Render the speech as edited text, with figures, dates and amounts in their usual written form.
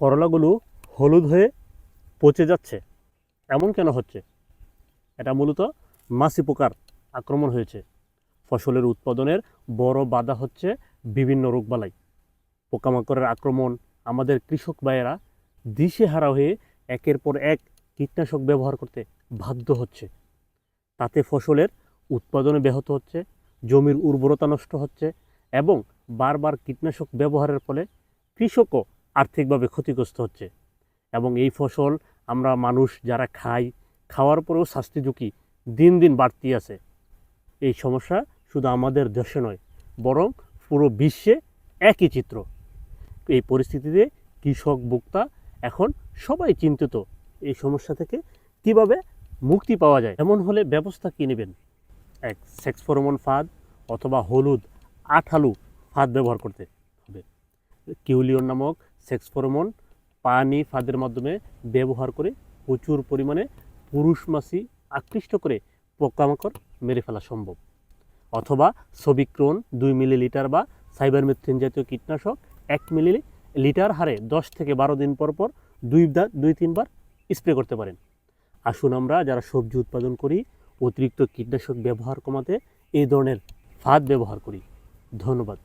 করলাগুলো হলুদ হয়ে পচে যাচ্ছে, এমন কেন হচ্ছে? এটা মূলত মাছি পোকার আক্রমণ হয়েছে। ফসলের উৎপাদনের বড় বাধা হচ্ছে বিভিন্ন রোগবালাই। পোকামাকড়ের আক্রমণ আমাদের কৃষক ভাইয়েরা দিশেহারা হয়ে একের পর এক কীটনাশক ব্যবহার করতে বাধ্য হচ্ছে। তাতে ফসলের উৎপাদনে ব্যাহত হচ্ছে, জমির উর্বরতা নষ্ট হচ্ছে এবং বারবার কীটনাশক ব্যবহারের ফলে কৃষকও আর্থিকভাবে ক্ষতিগ্রস্ত হচ্ছে। এবং এই ফসল আমরা মানুষ যারা খাই, খাওয়ার পরেও স্বাস্থ্য ঝুঁকি দিন দিন বাড়তি আছে। এই সমস্যা শুধু আমাদের দেশে নয়, বরং পুরো বিশ্বে একই চিত্র। এই পরিস্থিতিতে কৃষক ভোক্তা এখন সবাই চিন্তিত এই সমস্যা থেকে কিভাবে মুক্তি পাওয়া যায়। এমন হলে ব্যবস্থা কী নেবেন? এক, সেক্স ফেরোমন ফাঁদ অথবা হলুদ আঠালু ফাঁদ ব্যবহার করতে হবে। কিউলিয়ন নামক সেক্স ফেরোমন পানি ফাঁদের মাধ্যমে ব্যবহার করে প্রচুর পরিমাণে পুরুষ মাছি আকৃষ্ট করে পোকামাকড় মেরে ফেলা সম্ভব। অথবা সবিক্রোন 2 মিলিলিটার বা সাইবারমেথ্রিন জাতীয় কীটনাশক 1 মিলিলিটার হারে 10 থেকে 12 দিন পর পর 2-3 বার স্প্রে করতে পারেন। আসুন আমরা যারা সবজি উৎপাদন করি অতিরিক্ত কীটনাশক ব্যবহার কমাতে এই ধরনের ফাঁদ ব্যবহার করি। ধন্যবাদ।